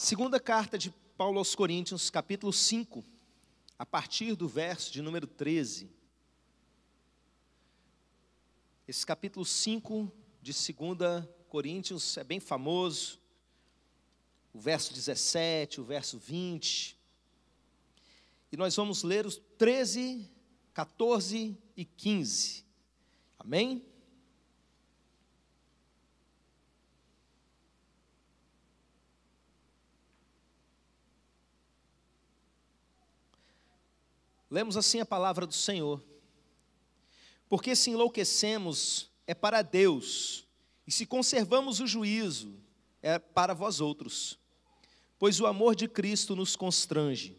Segunda carta de Paulo aos Coríntios, capítulo 5, a partir do verso de número 13. Esse capítulo 5 de 2 Coríntios é bem famoso. O verso 17, o verso 20. E nós vamos ler os 13, 14 e 15. Amém? Lemos assim a palavra do Senhor. Porque se enlouquecemos, é para Deus, e se conservamos o juízo, é para vós outros. Pois o amor de Cristo nos constrange.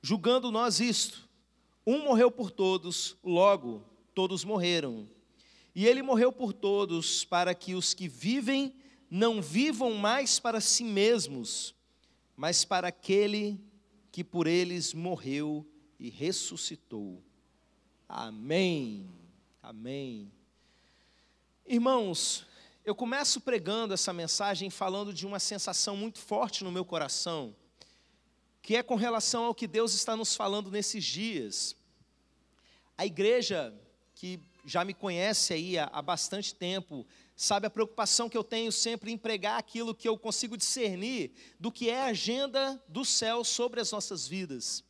Julgando nós isto, um morreu por todos, logo todos morreram. E ele morreu por todos, para que os que vivem não vivam mais para si mesmos, mas para aquele que por eles morreu e ressuscitou. Amém, amém. Irmãos, eu começo pregando essa mensagem falando de uma sensação muito forte no meu coração, que é com relação ao que Deus está nos falando nesses dias. A igreja, que já me conhece aí há bastante tempo, sabe a preocupação que eu tenho sempre em pregar aquilo que eu consigo discernir do que é a agenda do céu sobre as nossas vidas.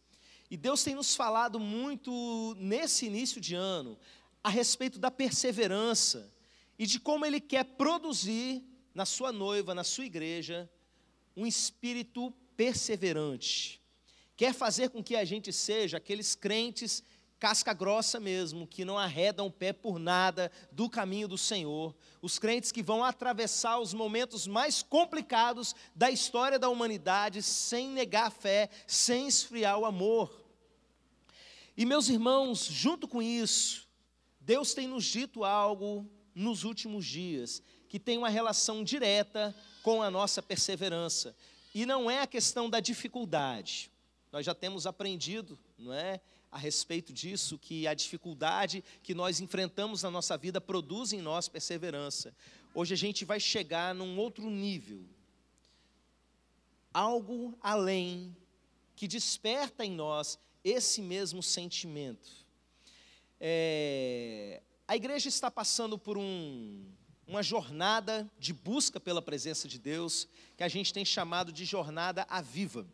E Deus tem nos falado muito nesse início de ano a respeito da perseverança e de como Ele quer produzir na sua noiva, na sua igreja, um espírito perseverante. Quer fazer com que a gente seja aqueles crentes casca grossa mesmo, que não arredam o pé por nada do caminho do Senhor. Os crentes que vão atravessar os momentos mais complicados da história da humanidade sem negar a fé, sem esfriar o amor. E meus irmãos, junto com isso, Deus tem nos dito algo nos últimos dias, que tem uma relação direta com a nossa perseverança. E não é a questão da dificuldade. Nós já temos aprendido, não é, a respeito disso, que a dificuldade que nós enfrentamos na nossa vida produz em nós perseverança. Hoje a gente vai chegar num outro nível. Algo além, que desperta em nós esse mesmo sentimento. A igreja está passando por uma jornada de busca pela presença de Deus, que a gente tem chamado de jornada Aviva.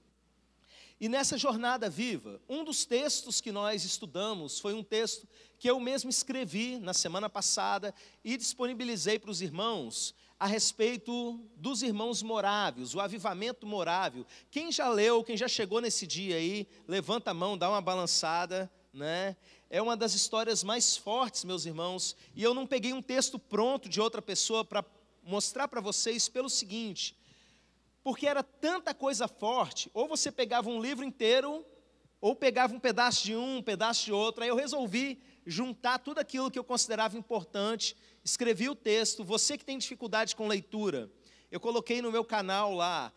E nessa jornada viva, um dos textos que nós estudamos foi um texto que eu mesmo escrevi na semana passada e disponibilizei para os irmãos a respeito dos irmãos morávios, o avivamento morável. Quem já leu, quem já chegou nesse dia aí, levanta a mão, dá uma balançada, né? É uma das histórias mais fortes, meus irmãos, e eu não peguei um texto pronto de outra pessoa para mostrar para vocês pelo seguinte, porque era tanta coisa forte, ou você pegava um livro inteiro, ou pegava um pedaço de um pedaço de outro. Aí eu resolvi juntar tudo aquilo que eu considerava importante, escrevi o texto. Você que tem dificuldade com leitura, eu coloquei no meu canal lá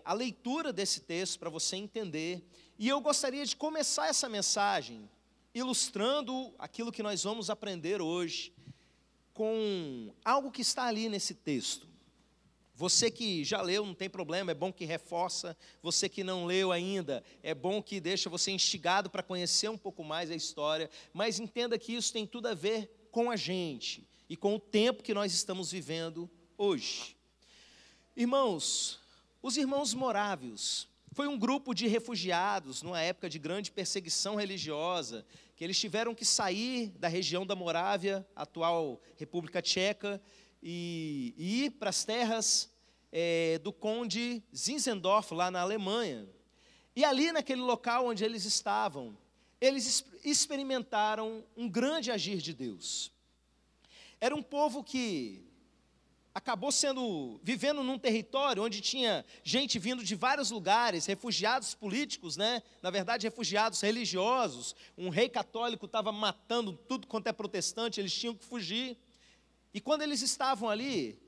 a leitura desse texto para você entender. E eu gostaria de começar essa mensagem ilustrando aquilo que nós vamos aprender hoje com algo que está ali nesse texto. Você que já leu, não tem problema, é bom que reforça. Você que não leu ainda, é bom que deixa você instigado para conhecer um pouco mais a história. Mas entenda que isso tem tudo a ver com a gente e com o tempo que nós estamos vivendo hoje. Irmãos, os irmãos morávios foi um grupo de refugiados numa época de grande perseguição religiosa, que eles tiveram que sair da região da Morávia, atual República Tcheca, e ir para as terras do conde Zinzendorf, lá na Alemanha. E ali naquele local onde eles estavam, eles experimentaram um grande agir de Deus. Era um povo que acabou vivendo num território onde tinha gente vindo de vários lugares, refugiados políticos, né? Na verdade, refugiados religiosos. Um rei católico estava matando tudo quanto é protestante, eles tinham que fugir. E quando eles estavam ali,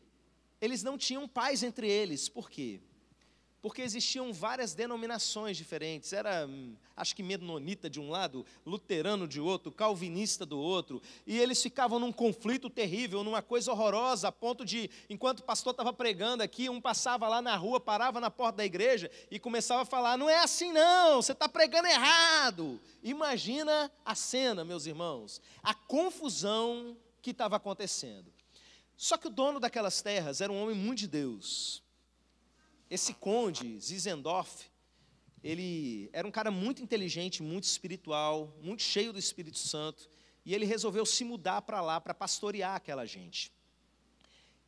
eles não tinham paz entre eles. Por quê? porque existiam várias denominações diferentes, era, acho que mennonita de um lado, luterano de outro, calvinista do outro, e eles ficavam num conflito terrível, numa coisa horrorosa, a ponto de, enquanto o pastor estava pregando aqui, um passava lá na rua, parava na porta da igreja e começava a falar: não é assim não, você está pregando errado. Imagina a cena, meus irmãos, a confusão que estava acontecendo. Só que o dono daquelas terras era um homem muito de Deus. Esse conde, Zinzendorf, ele era um cara muito inteligente, muito espiritual, muito cheio do Espírito Santo, e ele resolveu se mudar para lá para pastorear aquela gente.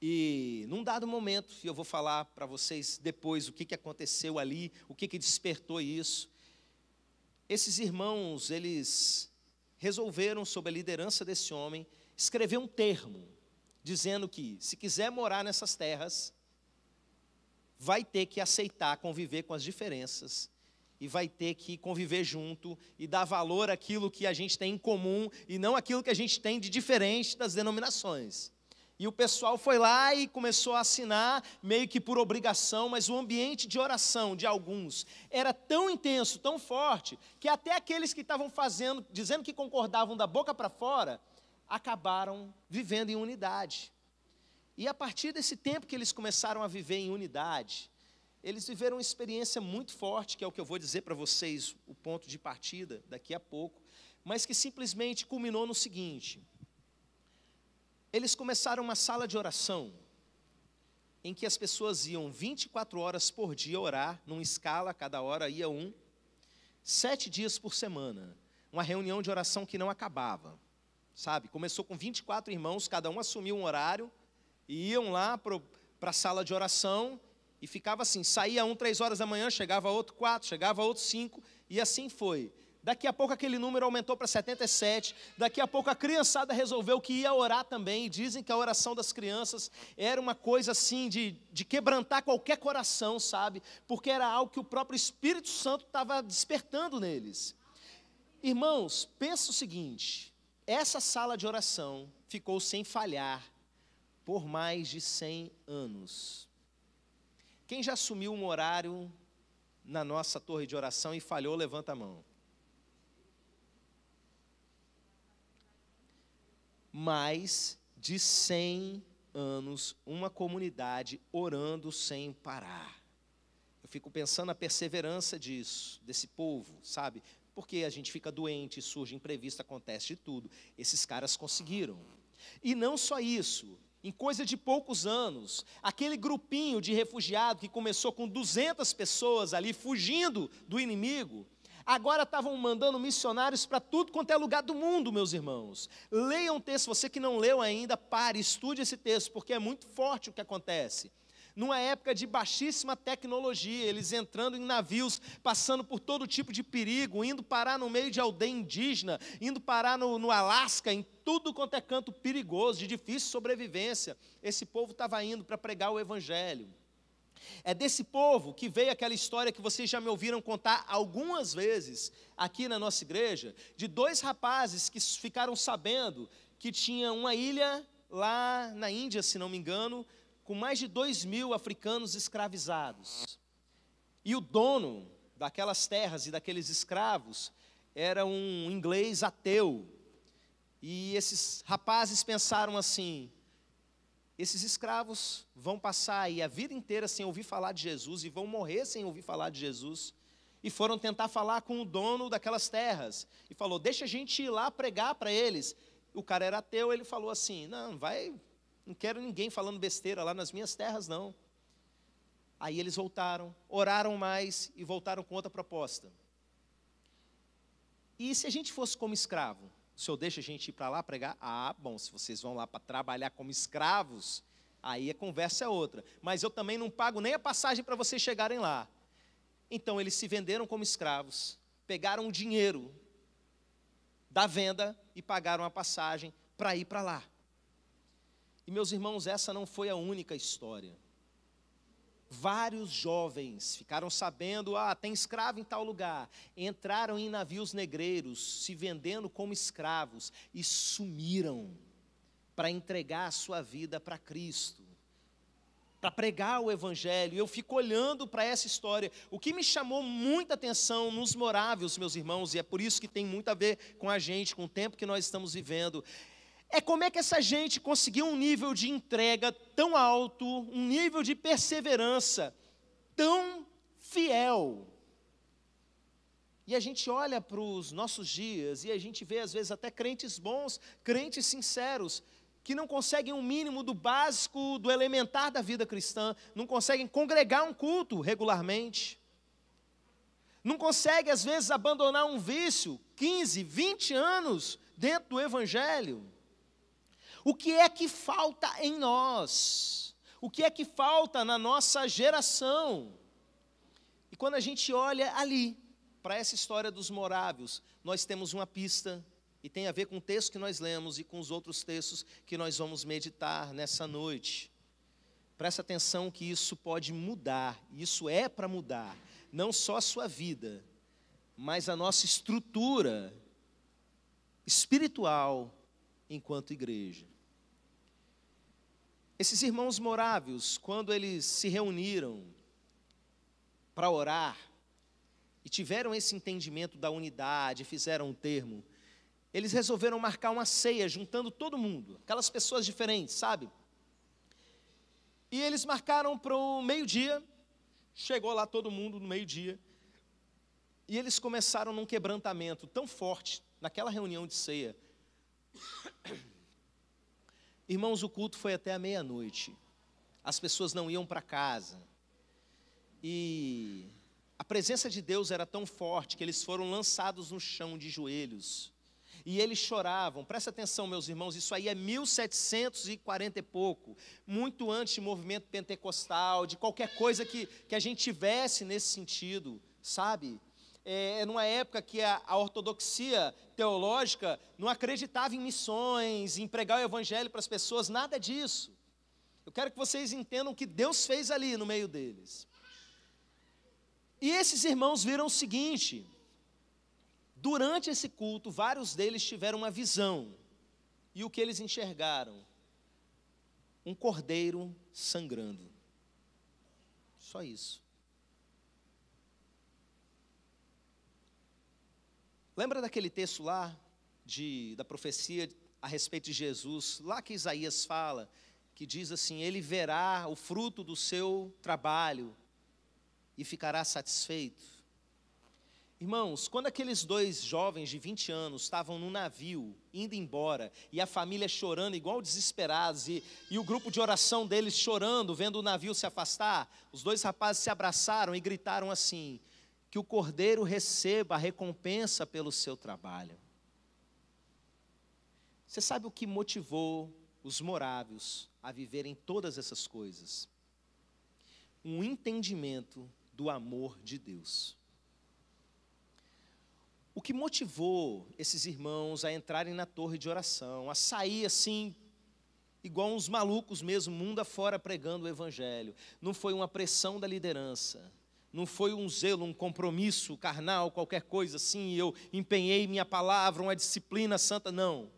E num dado momento, e eu vou falar para vocês depois o que aconteceu ali, o que despertou isso, esses irmãos, eles resolveram, sob a liderança desse homem, escrever um termo, dizendo que, se quiser morar nessas terras, vai ter que aceitar conviver com as diferenças, e vai ter que conviver junto, e dar valor àquilo que a gente tem em comum, e não aquilo que a gente tem de diferente das denominações. E o pessoal foi lá e começou a assinar, meio que por obrigação, mas o ambiente de oração de alguns era tão intenso, tão forte, que até aqueles que estavam fazendo, dizendo que concordavam da boca para fora, acabaram vivendo em unidade. E a partir desse tempo que eles começaram a viver em unidade, eles viveram uma experiência muito forte, que é o que eu vou dizer para vocês, o ponto de partida daqui a pouco, mas que simplesmente culminou no seguinte: eles começaram uma sala de oração, em que as pessoas iam 24 horas por dia orar, numa escala, cada hora ia 7 dias por semana, uma reunião de oração que não acabava, sabe? Começou com 24 irmãos, cada um assumiu um horário, e iam lá para a sala de oração, e ficava assim, saía um 3 horas da manhã, chegava outro 4, chegava outro 5, e assim foi. Daqui a pouco aquele número aumentou para 77, daqui a pouco a criançada resolveu que ia orar também, e dizem que a oração das crianças era uma coisa assim de quebrantar qualquer coração, sabe? Porque era algo que o próprio Espírito Santo estava despertando neles. Irmãos, pensa o seguinte, essa sala de oração ficou sem falhar por mais de 100 anos. Quem já assumiu um horário na nossa torre de oração e falhou, levanta a mão. Mais de 100 anos, uma comunidade orando sem parar. Eu fico pensando na perseverança disso, desse povo, sabe? Porque a gente fica doente, surge imprevisto, acontece de tudo. Esses caras conseguiram. E não só isso, em coisa de poucos anos, aquele grupinho de refugiados que começou com 200 pessoas ali fugindo do inimigo, agora estavam mandando missionários para tudo quanto é lugar do mundo, meus irmãos. Leiam o texto, você que não leu ainda, pare, estude esse texto, porque é muito forte o que acontece. Numa época de baixíssima tecnologia, eles entrando em navios, passando por todo tipo de perigo, indo parar no meio de aldeia indígena, indo parar no Alasca, em tudo quanto é canto perigoso, de difícil sobrevivência. Esse povo estava indo para pregar o Evangelho. É desse povo que veio aquela história que vocês já me ouviram contar algumas vezes aqui na nossa igreja, de 2 rapazes que ficaram sabendo que tinha uma ilha lá na Índia, se não me engano, com mais de 2.000 africanos escravizados. E o dono daquelas terras e daqueles escravos era um inglês ateu. E esses rapazes pensaram assim: esses escravos vão passar aí a vida inteira sem ouvir falar de Jesus e vão morrer sem ouvir falar de Jesus. E foram tentar falar com o dono daquelas terras. E falou: deixa a gente ir lá pregar para eles. O cara era ateu, ele falou assim: não quero ninguém falando besteira lá nas minhas terras, não. Aí eles voltaram, oraram mais e voltaram com outra proposta. E se a gente fosse como escravo? O senhor deixa a gente ir para lá pregar? Ah, bom, se vocês vão lá para trabalhar como escravos, aí a conversa é outra. Mas eu também não pago nem a passagem para vocês chegarem lá. Então eles se venderam como escravos, pegaram o dinheiro da venda e pagaram a passagem para ir para lá. E meus irmãos, essa não foi a única história. Vários jovens ficaram sabendo, tem escravo em tal lugar, entraram em navios negreiros, se vendendo como escravos e sumiram para entregar a sua vida para Cristo. para pregar o evangelho. Eu fico olhando para essa história. O que me chamou muita atenção nos moráveis, meus irmãos, e é por isso que tem muito a ver com a gente, com o tempo que nós estamos vivendo, é como é que essa gente conseguiu um nível de entrega tão alto, um nível de perseverança tão fiel. E a gente olha para os nossos dias e a gente vê às vezes até crentes bons, crentes sinceros, que não conseguem um mínimo do básico, do elementar da vida cristã, não conseguem congregar um culto regularmente, não conseguem às vezes abandonar um vício, 15, 20 anos dentro do evangelho. O que é que falta em nós? O que é que falta na nossa geração? E quando a gente olha ali, para essa história dos morávios, nós temos uma pista, e tem a ver com o texto que nós lemos e com os outros textos que nós vamos meditar nessa noite. Presta atenção que isso pode mudar, isso é para mudar, não só a sua vida, mas a nossa estrutura espiritual enquanto igreja. Esses irmãos morávios, quando eles se reuniram para orar, e tiveram esse entendimento da unidade, fizeram um termo, eles resolveram marcar uma ceia, juntando todo mundo, aquelas pessoas diferentes, sabe? E eles marcaram para o meio-dia, chegou lá todo mundo no meio-dia, e eles começaram num quebrantamento tão forte, naquela reunião de ceia. Irmãos, o culto foi até a meia-noite, as pessoas não iam para casa, e a presença de Deus era tão forte que eles foram lançados no chão de joelhos. E eles choravam. Presta atenção, meus irmãos, isso aí é 1740 e pouco. Muito antes do movimento pentecostal, de qualquer coisa que a gente tivesse nesse sentido, sabe? Numa época que a ortodoxia teológica não acreditava em missões, em pregar o evangelho para as pessoas, nada disso. Eu quero que vocês entendam o que Deus fez ali no meio deles. E esses irmãos viram o seguinte: durante esse culto, vários deles tiveram uma visão. E o que eles enxergaram? Um cordeiro sangrando. Só isso. Lembra daquele texto lá, da profecia a respeito de Jesus, lá que Isaías fala, que diz assim: ele verá o fruto do seu trabalho e ficará satisfeito. Irmãos, quando aqueles dois jovens de 20 anos estavam no navio, indo embora, e a família chorando igual desesperados, e o grupo de oração deles chorando, vendo o navio se afastar, os dois rapazes se abraçaram e gritaram assim: que o cordeiro receba a recompensa pelo seu trabalho. Você sabe o que motivou os morávios a viverem todas essas coisas? Um entendimento do amor de Deus. O que motivou esses irmãos a entrarem na torre de oração, a sair assim, igual uns malucos mesmo, mundo afora pregando o evangelho, não foi uma pressão da liderança, não foi um zelo, um compromisso carnal, qualquer coisa assim, eu empenhei minha palavra, uma disciplina santa, não.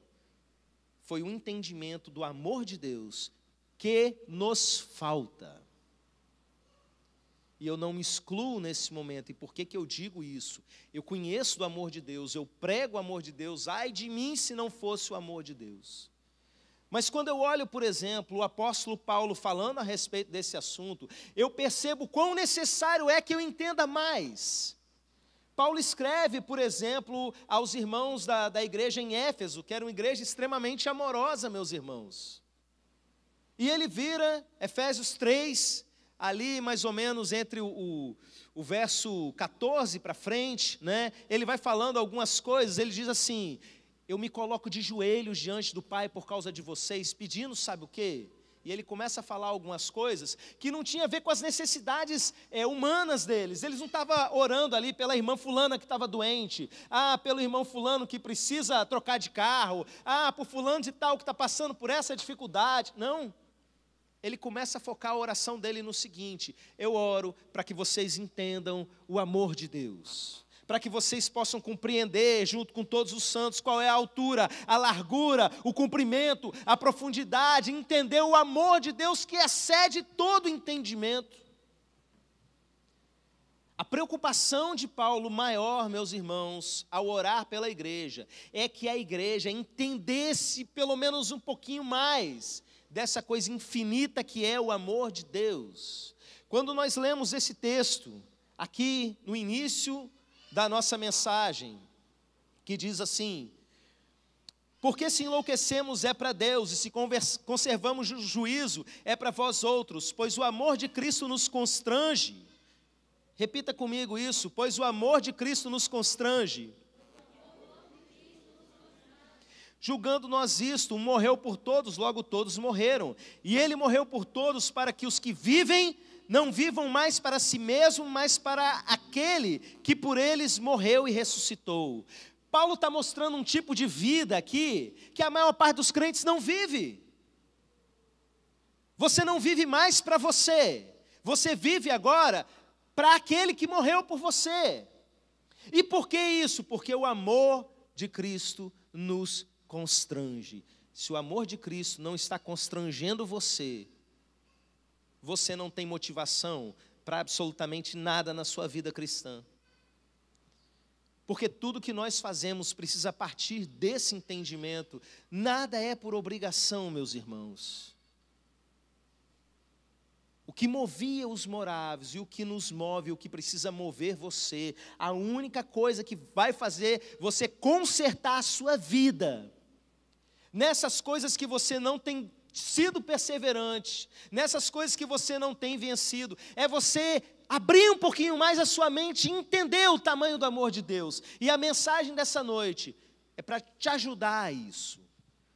Foi um entendimento do amor de Deus que nos falta. E eu não me excluo nesse momento. E por que eu digo isso? Eu conheço do amor de Deus, eu prego o amor de Deus, ai de mim se não fosse o amor de Deus. Mas quando eu olho, por exemplo, o apóstolo Paulo falando a respeito desse assunto, eu percebo quão necessário é que eu entenda mais. Paulo escreve, por exemplo, aos irmãos da igreja em Éfeso, que era uma igreja extremamente amorosa, meus irmãos. E ele vira, Efésios 3, ali mais ou menos entre o verso 14 para frente, né? Ele vai falando algumas coisas, ele diz assim: eu me coloco de joelhos diante do Pai por causa de vocês, pedindo sabe o quê? E ele começa a falar algumas coisas que não tinha a ver com as necessidades humanas deles. Eles não estavam orando ali pela irmã fulana que estava doente, pelo irmão fulano que precisa trocar de carro, por fulano de tal que está passando por essa dificuldade. Não. Ele começa a focar a oração dele no seguinte: eu oro para que vocês entendam o amor de Deus, para que vocês possam compreender, junto com todos os santos, qual é a altura, a largura, o comprimento, a profundidade, entender o amor de Deus que excede todo entendimento. A preocupação de Paulo maior, meus irmãos, ao orar pela igreja, é que a igreja entendesse pelo menos um pouquinho mais dessa coisa infinita que é o amor de Deus. Quando nós lemos esse texto, aqui no início da nossa mensagem, que diz assim: porque se enlouquecemos é para Deus, e se conservamos o juízo é para vós outros, pois o amor de Cristo nos constrange. Repita comigo isso: pois o amor de Cristo nos constrange. Julgando nós isto, um morreu por todos, logo todos morreram. E ele morreu por todos para que os que vivem não vivam mais para si mesmo, mas para aquele que por eles morreu e ressuscitou. Paulo está mostrando um tipo de vida aqui que a maior parte dos crentes não vive. Você não vive mais para você. Você vive agora para aquele que morreu por você. E por que isso? Porque o amor de Cristo nos constrange. Se o amor de Cristo não está constrangendo você, você não tem motivação para absolutamente nada na sua vida cristã. Porque tudo que nós fazemos precisa partir desse entendimento. Nada é por obrigação, meus irmãos. O que movia os moráveis e o que nos move, o que precisa mover você, a única coisa que vai fazer você consertar a sua vida, nessas coisas que você não tem sido perseverante, nessas coisas que você não tem vencido, é você abrir um pouquinho mais a sua mente e entender o tamanho do amor de Deus. E a mensagem dessa noite é para te ajudar a isso.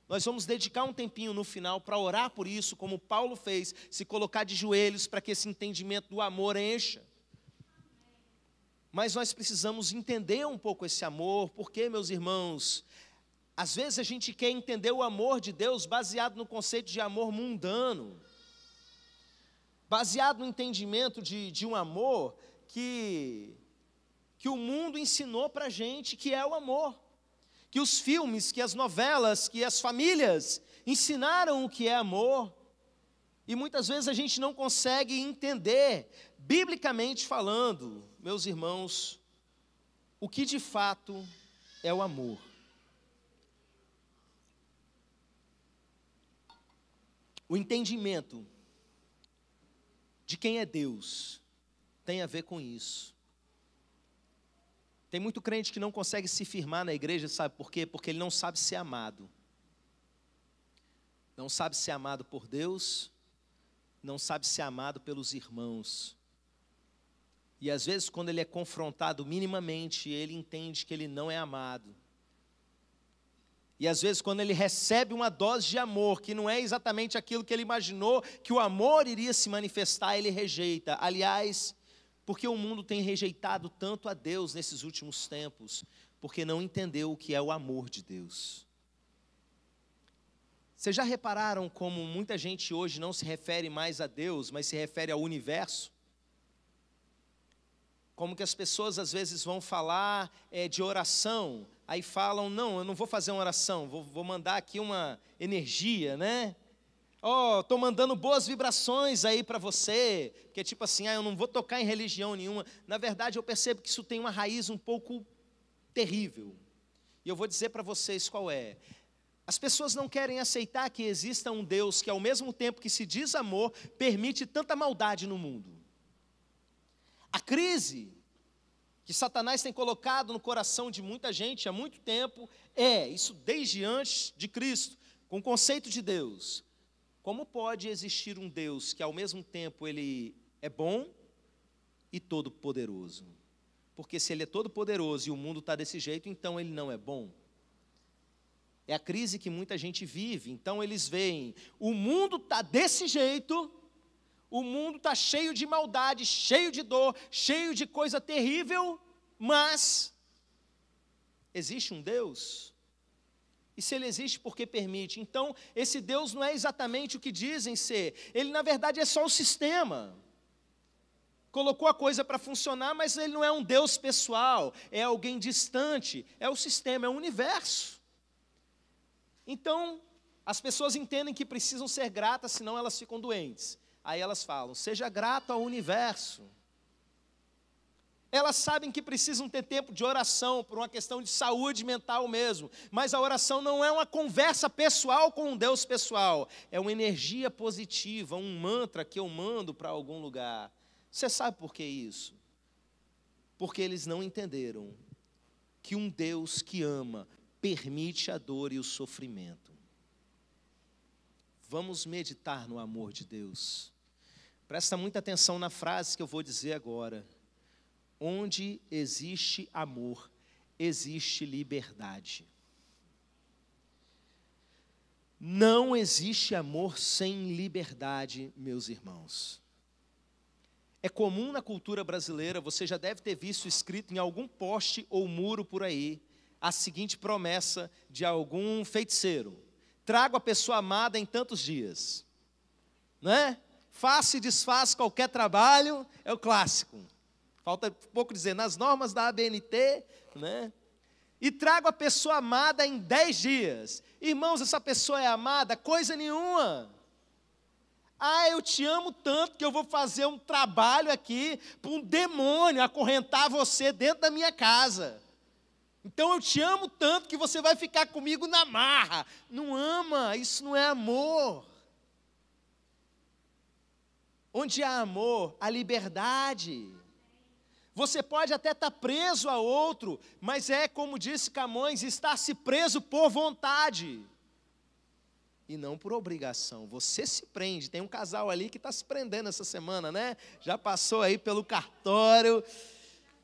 Nós vamos dedicar um tempinho no final para orar por isso, como Paulo fez, se colocar de joelhos para que esse entendimento do amor encha. Mas nós precisamos entender um pouco esse amor, porque, meus irmãos, às vezes a gente quer entender o amor de Deus baseado no conceito de amor mundano, baseado no entendimento de um amor que o mundo ensinou para a gente que é o amor. Que os filmes, que as novelas, que as famílias ensinaram o que é amor. E muitas vezes a gente não consegue entender, biblicamente falando, meus irmãos, o que de fato é o amor. O entendimento de quem é Deus tem a ver com isso. Tem muito crente que não consegue se firmar na igreja, sabe por quê? Porque ele não sabe ser amado. Não sabe ser amado por Deus, não sabe ser amado pelos irmãos. E às vezes quando ele é confrontado minimamente, ele entende que ele não é amado. E às vezes quando ele recebe uma dose de amor, que não é exatamente aquilo que ele imaginou, que o amor iria se manifestar, ele rejeita. Aliás, porque o mundo tem rejeitado tanto a Deus nesses últimos tempos, porque não entendeu o que é o amor de Deus. Vocês já repararam como muita gente hoje não se refere mais a Deus, mas se refere ao universo? Como que as pessoas às vezes vão falar de oração, aí falam, não, eu não vou fazer uma oração, vou mandar aqui uma energia, né? Estou mandando boas vibrações aí para você, porque tipo assim, eu não vou tocar em religião nenhuma. Na verdade, eu percebo que isso tem uma raiz um pouco terrível. E eu vou dizer para vocês qual é. As pessoas não querem aceitar que exista um Deus que, ao mesmo tempo que se diz amor, permite tanta maldade no mundo. A crise que Satanás tem colocado no coração de muita gente há muito tempo isso desde antes de Cristo, com o conceito de Deus. Como pode existir um Deus que ao mesmo tempo ele é bom e todo-poderoso? Porque se ele é todo-poderoso e o mundo está desse jeito, então ele não é bom. É a crise que muita gente vive. Então eles veem, o mundo está desse jeito, o mundo está cheio de maldade, cheio de dor, cheio de coisa terrível, mas existe um Deus? E se ele existe, por que permite? Então, esse Deus não é exatamente o que dizem ser. Ele, na verdade, é só o sistema. colocou a coisa para funcionar, mas ele não é um Deus pessoal, é alguém distante, é o sistema, é o universo. Então, as pessoas entendem que precisam ser gratas, senão elas ficam doentes. Aí elas falam, seja grato ao universo. Elas sabem que precisam ter tempo de oração, por uma questão de saúde mental mesmo. Mas a oração não é uma conversa pessoal com um Deus pessoal. É uma energia positiva, um mantra que eu mando para algum lugar. Você sabe por que isso? Porque eles não entenderam que um Deus que ama permite a dor e o sofrimento. Vamos meditar no amor de Deus. Presta muita atenção na frase que eu vou dizer agora. Onde existe amor, existe liberdade. Não existe amor sem liberdade, meus irmãos. É comum na cultura brasileira, você já deve ter visto escrito em algum poste ou muro por aí, a seguinte promessa de algum feiticeiro: trago a pessoa amada em tantos dias. Né? Faça e desfaça qualquer trabalho, é o clássico. Falta pouco dizer, nas normas da ABNT, né? E trago a pessoa amada em 10 dias. Irmãos, essa pessoa é amada? Coisa nenhuma. Ah, eu te amo tanto que eu vou fazer um trabalho aqui para um demônio acorrentar você dentro da minha casa. Então eu te amo tanto que você vai ficar comigo na marra. Não ama, isso não é amor. Onde há amor, há liberdade. Você pode até estar preso a outro, mas é, como disse Camões, estar-se preso por vontade. E não por obrigação. Você se prende. Tem um casal ali que está se prendendo essa semana, né? Já passou aí pelo cartório.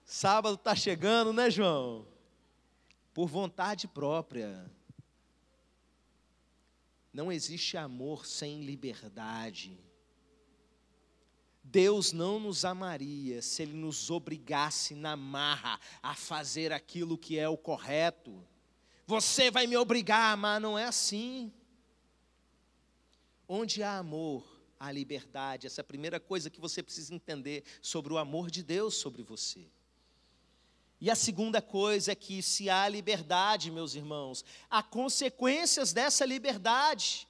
Sábado está chegando, né, João? Por vontade própria. Não existe amor sem liberdade. Deus não nos amaria se Ele nos obrigasse na marra a fazer aquilo que é o correto. Você vai me obrigar a amar, não é assim. Onde há amor, há liberdade. Essa é a primeira coisa que você precisa entender sobre o amor de Deus sobre você. E a segunda coisa é que se há liberdade, meus irmãos, há consequências dessa liberdade.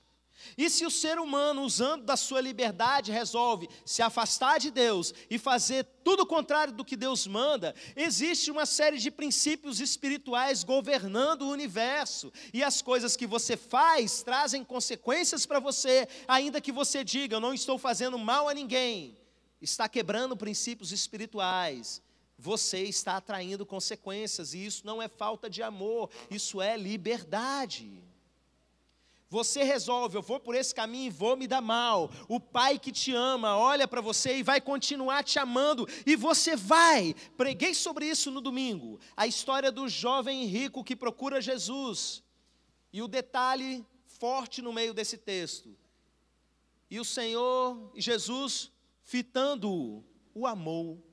E se o ser humano, usando da sua liberdade, resolve se afastar de Deus e fazer tudo o contrário do que Deus manda, existe uma série de princípios espirituais governando o universo. E as coisas que você faz trazem consequências para você, ainda que você diga, eu não estou fazendo mal a ninguém. Está quebrando princípios espirituais. Você está atraindo consequências, e isso não é falta de amor, isso é liberdade. Você resolve, eu vou por esse caminho e vou me dar mal. O pai que te ama olha para você e vai continuar te amando, e você vai. Preguei sobre isso no domingo, a história do jovem rico que procura Jesus. E o detalhe forte no meio desse texto. E o Senhor, Jesus, fitando-o, o amou.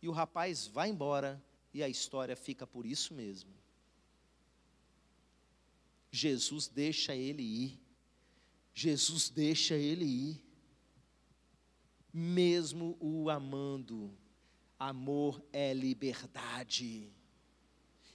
E o rapaz vai embora, e a história fica por isso mesmo. Jesus deixa ele ir. Jesus deixa ele ir. Mesmo o amando. Amor é liberdade.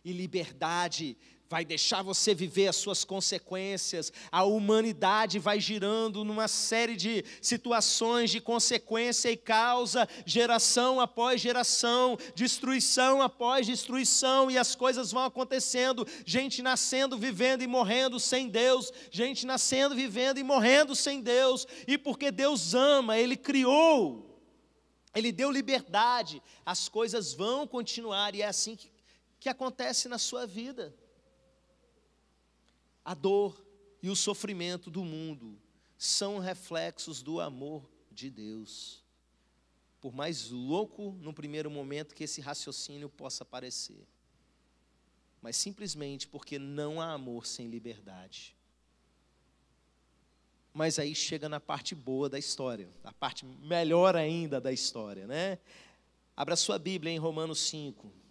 E liberdade vai deixar você viver as suas consequências. A humanidade vai girando numa série de situações de consequência e causa, geração após geração, destruição após destruição, e as coisas vão acontecendo, gente nascendo, vivendo e morrendo sem Deus, gente nascendo, vivendo e morrendo sem Deus, e porque Deus ama, Ele criou, Ele deu liberdade, as coisas vão continuar, e é assim que acontece na sua vida. A dor e o sofrimento do mundo são reflexos do amor de Deus. Por mais louco no primeiro momento que esse raciocínio possa parecer, mas simplesmente porque não há amor sem liberdade. Mas aí chega na parte boa da história, a parte melhor ainda da história, né? Abra sua Bíblia em Romanos 5.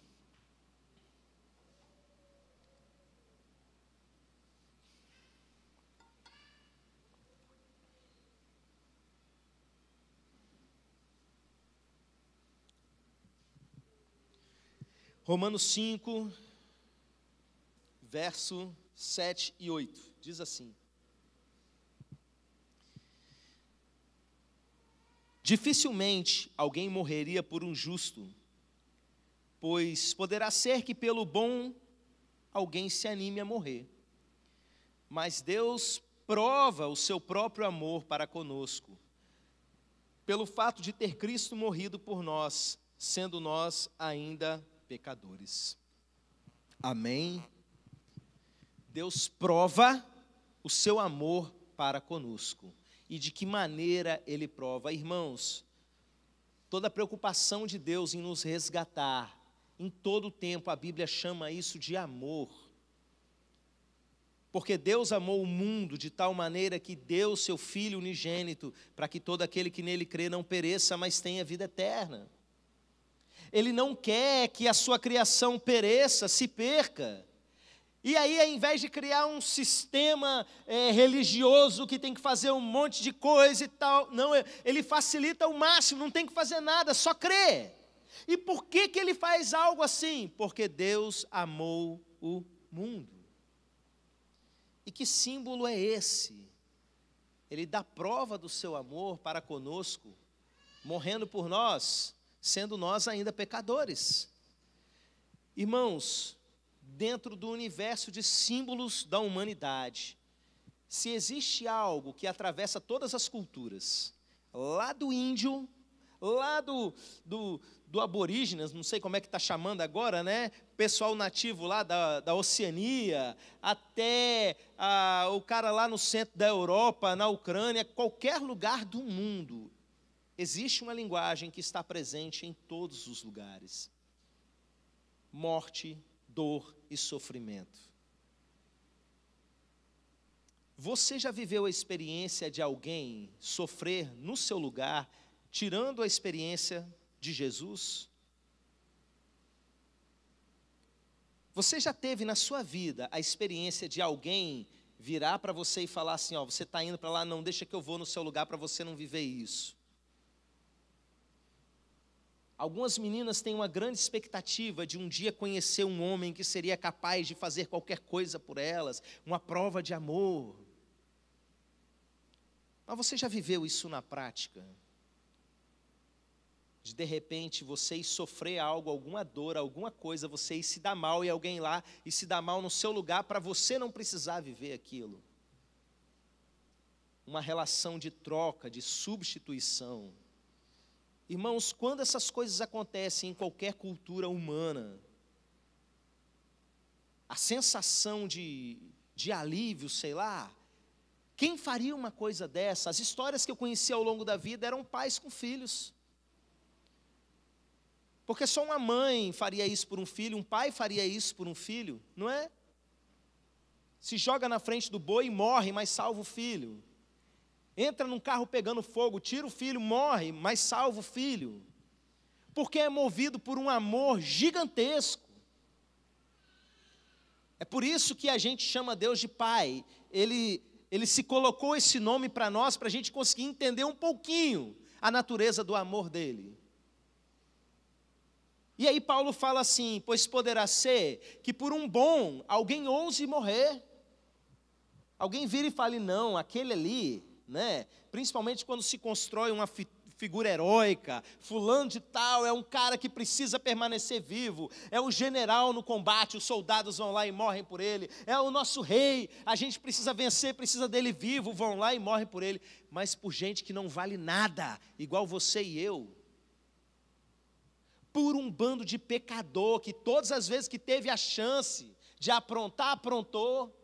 Romanos 5, verso 7 e 8, diz assim: dificilmente alguém morreria por um justo, pois poderá ser que pelo bom alguém se anime a morrer. Mas Deus prova o seu próprio amor para conosco, pelo fato de ter Cristo morrido por nós, sendo nós ainda pecadores. Amém? Deus prova o seu amor para conosco. E de que maneira Ele prova? Irmãos, toda a preocupação de Deus em nos resgatar, em todo o tempo a Bíblia chama isso de amor. Porque Deus amou o mundo de tal maneira que deu seu Filho unigênito, para que todo aquele que nele crê não pereça, mas tenha vida eterna. Ele não quer que a sua criação pereça, se perca. E aí, ao invés de criar um sistema religioso que tem que fazer um monte de coisa e tal, não, ele facilita ao máximo, não tem que fazer nada, só crer. E por que ele faz algo assim? Porque Deus amou o mundo. E que símbolo é esse? Ele dá prova do seu amor para conosco, morrendo por nós, sendo nós ainda pecadores. Irmãos, dentro do universo de símbolos da humanidade, se existe algo que atravessa todas as culturas, lá do índio, lá do aborígenes, não sei como é que está chamando agora, né? Pessoal nativo lá da Oceania, até o cara lá no centro da Europa, na Ucrânia, qualquer lugar do mundo, existe uma linguagem que está presente em todos os lugares: morte, dor e sofrimento. Você já viveu a experiência de alguém sofrer no seu lugar, tirando a experiência de Jesus? Você já teve na sua vida a experiência de alguém virar para você e falar assim: ó, você está indo para lá, não, deixa que eu vou no seu lugar para você não viver isso? Algumas meninas têm uma grande expectativa de um dia conhecer um homem que seria capaz de fazer qualquer coisa por elas, uma prova de amor. Mas você já viveu isso na prática? De repente você ir sofrer algo, alguma dor, alguma coisa, você ir se dar mal e alguém lá e se dar mal no seu lugar para você não precisar viver aquilo. Uma relação de troca, de substituição. Irmãos, quando essas coisas acontecem em qualquer cultura humana, a sensação de alívio, sei lá, quem faria uma coisa dessa? As histórias que eu conheci ao longo da vida eram pais com filhos. Porque só uma mãe faria isso por um filho, um pai faria isso por um filho, não é? Se joga na frente do boi e morre, mas salva o filho. Entra num carro pegando fogo, tira o filho, morre, mas salva o filho. Porque é movido por um amor gigantesco. É por isso que a gente chama Deus de Pai. Ele se colocou esse nome para nós, para a gente conseguir entender um pouquinho a natureza do amor dele. E aí Paulo fala assim: pois poderá ser que por um bom alguém ouse morrer. Alguém vira e fale: não, aquele ali, né? Principalmente quando se constrói uma figura heróica, fulano de tal é um cara que precisa permanecer vivo, é o general no combate, os soldados vão lá e morrem por ele, é o nosso rei, a gente precisa vencer, precisa dele vivo, vão lá e morrem por ele. Mas por gente que não vale nada, igual você e eu, por um bando de pecador que todas as vezes que teve a chance de aprontar, aprontou,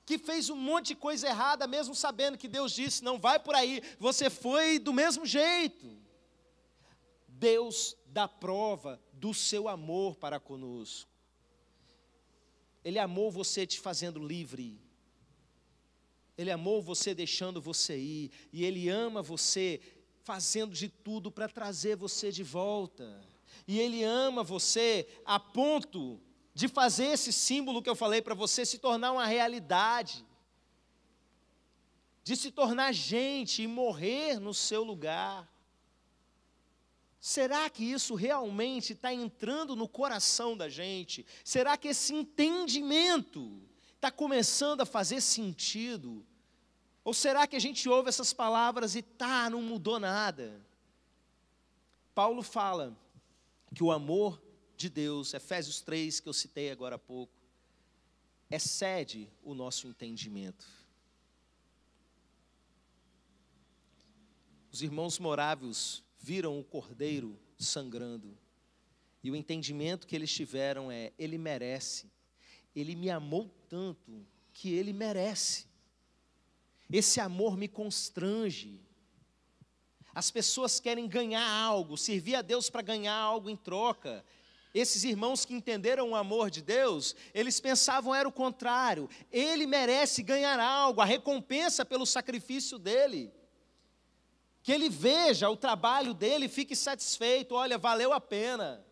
que fez um monte de coisa errada, mesmo sabendo que Deus disse: não vai por aí, você foi do mesmo jeito. Deus dá prova do seu amor para conosco. Ele amou você te fazendo livre, Ele amou você deixando você ir, e Ele ama você fazendo de tudo para trazer você de volta. E Ele ama você a ponto de fazer esse símbolo que eu falei para você se tornar uma realidade, de se tornar gente e morrer no seu lugar. Será que isso realmente está entrando no coração da gente? Será que esse entendimento está começando a fazer sentido? Ou será que a gente ouve essas palavras e não mudou nada? Paulo fala que o amor de Deus, Efésios 3, que eu citei agora há pouco, excede o nosso entendimento. Os irmãos morávios viram o cordeiro sangrando, e o entendimento que eles tiveram é: ele merece, ele me amou tanto que ele merece. Esse amor me constrange. As pessoas querem ganhar algo, servir a Deus para ganhar algo em troca. Esses irmãos que entenderam o amor de Deus, eles pensavam era o contrário. Ele merece ganhar algo, a recompensa pelo sacrifício dele. Que ele veja o trabalho dele e fique satisfeito. Olha, valeu a pena.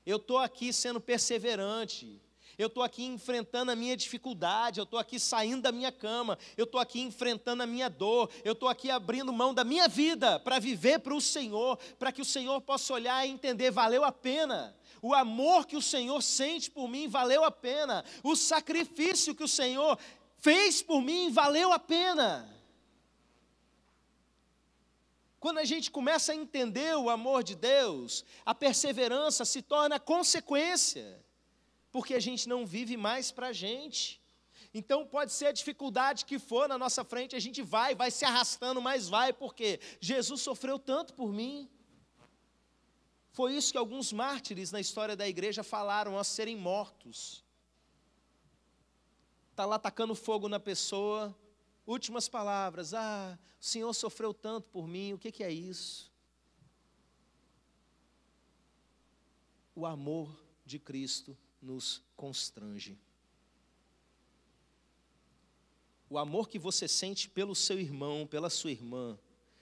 Eu estou aqui sendo perseverante. Eu estou aqui enfrentando a minha dificuldade, eu estou aqui saindo da minha cama, eu estou aqui enfrentando a minha dor, eu estou aqui abrindo mão da minha vida para viver para o Senhor, para que o Senhor possa olhar e entender, valeu a pena. O amor que o Senhor sente por mim valeu a pena. O sacrifício que o Senhor fez por mim valeu a pena. Quando a gente começa a entender o amor de Deus, a perseverança se torna consequência. Porque a gente não vive mais para a gente. Então pode ser a dificuldade que for na nossa frente, a gente vai se arrastando, mas vai, porque Jesus sofreu tanto por mim. Foi isso que alguns mártires na história da igreja falaram ao serem mortos. Está lá tacando fogo na pessoa, últimas palavras: o Senhor sofreu tanto por mim, o que é isso? O amor de Cristo nos constrange. O amor que você sente pelo seu irmão, pela sua irmã,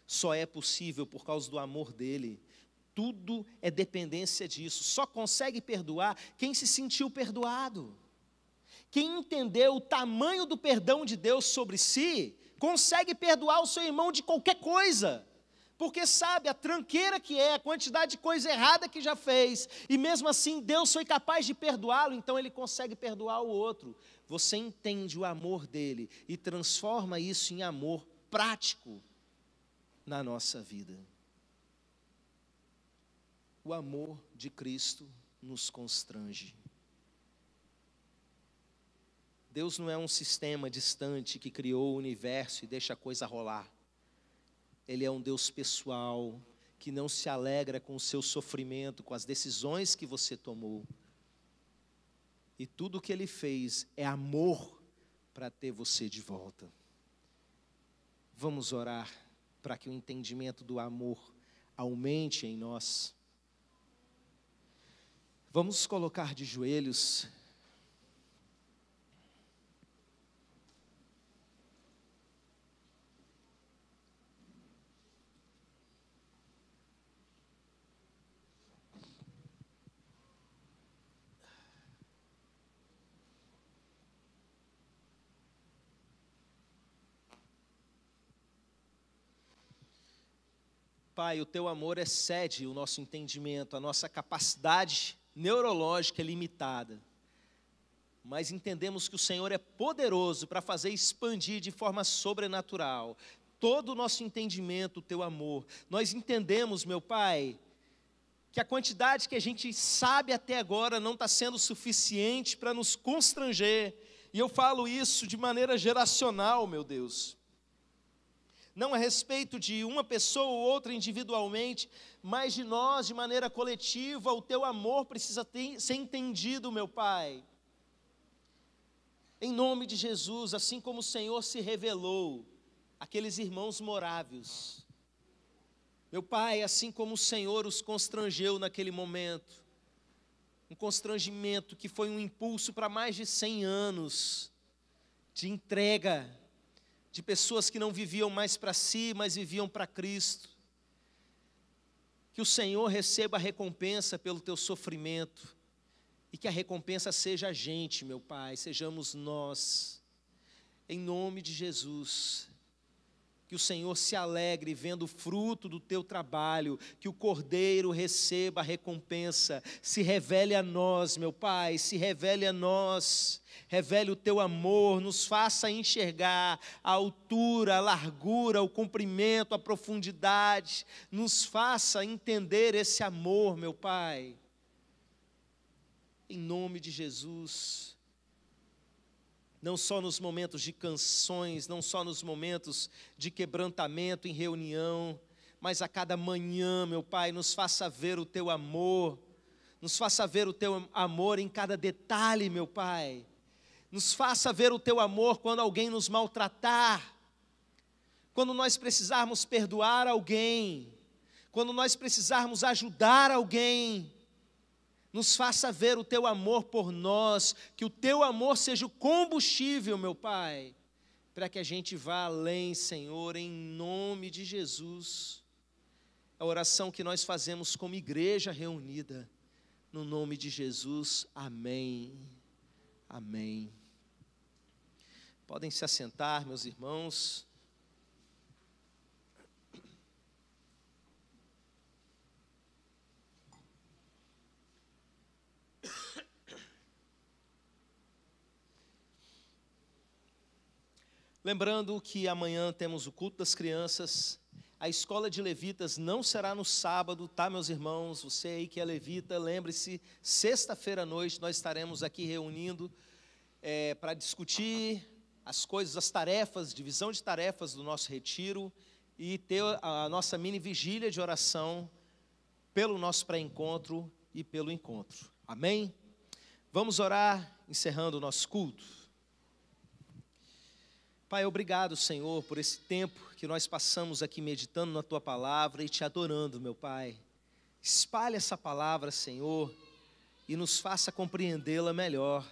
só é possível por causa do amor dele. Tudo é dependência disso. Só consegue perdoar quem se sentiu perdoado. Quem entendeu o tamanho do perdão de Deus sobre si, consegue perdoar o seu irmão de qualquer coisa. Porque sabe a tranqueira que é, a quantidade de coisa errada que já fez, e mesmo assim Deus foi capaz de perdoá-lo, então ele consegue perdoar o outro. Você entende o amor dele e transforma isso em amor prático na nossa vida. O amor de Cristo nos constrange. Deus não é um sistema distante que criou o universo e deixa a coisa rolar. Ele é um Deus pessoal, que não se alegra com o seu sofrimento, com as decisões que você tomou. E tudo o que Ele fez é amor para ter você de volta. Vamos orar para que o entendimento do amor aumente em nós. Vamos colocar de joelhos. Pai, o Teu amor excede o nosso entendimento, a nossa capacidade neurológica é limitada. Mas entendemos que o Senhor é poderoso para fazer expandir de forma sobrenatural todo o nosso entendimento, o Teu amor. Nós entendemos, meu Pai, que a quantidade que a gente sabe até agora não está sendo suficiente para nos constranger. E eu falo isso de maneira geracional, meu Deus. Não a respeito de uma pessoa ou outra individualmente, mas de nós de maneira coletiva. O Teu amor precisa ser entendido, meu Pai. Em nome de Jesus, assim como o Senhor se revelou àqueles irmãos morávios. Meu Pai, assim como o Senhor os constrangeu naquele momento, um constrangimento que foi um impulso para mais de 100 anos de entrega, de pessoas que não viviam mais para si, mas viviam para Cristo. Que o Senhor receba a recompensa pelo teu sofrimento, e que a recompensa seja a gente, meu Pai, sejamos nós, em nome de Jesus. Que o Senhor se alegre vendo o fruto do teu trabalho, que o Cordeiro receba a recompensa. Se revele a nós, meu Pai, se revele a nós. Revele o teu amor, nos faça enxergar a altura, a largura, o comprimento, a profundidade. Nos faça entender esse amor, meu Pai. Em nome de Jesus. Não só nos momentos de canções, não só nos momentos de quebrantamento em reunião, mas a cada manhã, meu Pai, nos faça ver o Teu amor, nos faça ver o Teu amor em cada detalhe, meu Pai, nos faça ver o Teu amor quando alguém nos maltratar, quando nós precisarmos perdoar alguém, quando nós precisarmos ajudar alguém. Nos faça ver o Teu amor por nós, que o Teu amor seja o combustível, meu Pai, para que a gente vá além, Senhor, em nome de Jesus. A oração que nós fazemos como igreja reunida, no nome de Jesus, amém, amém. Podem se assentar, meus irmãos. Lembrando que amanhã temos o culto das crianças, a escola de levitas não será no sábado, tá, meus irmãos? Você aí que é levita, lembre-se, sexta-feira à noite nós estaremos aqui reunindo para discutir as coisas, as tarefas, divisão de tarefas do nosso retiro e ter a nossa mini vigília de oração pelo nosso pré-encontro e pelo encontro. Amém? Vamos orar, encerrando o nosso culto. Pai, obrigado, Senhor, por esse tempo que nós passamos aqui meditando na Tua palavra e Te adorando, meu Pai. Espalhe essa palavra, Senhor, e nos faça compreendê-la melhor.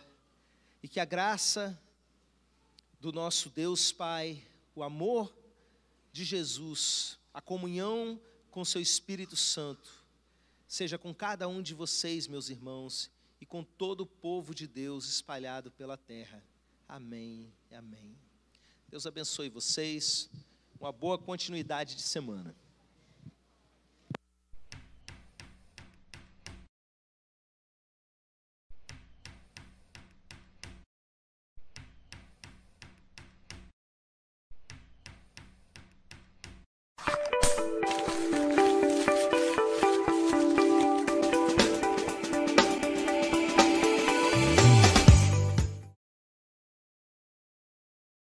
E que a graça do nosso Deus, Pai, o amor de Jesus, a comunhão com Seu Espírito Santo, seja com cada um de vocês, meus irmãos, e com todo o povo de Deus espalhado pela terra. Amém e amém. Deus abençoe vocês, uma boa continuidade de semana.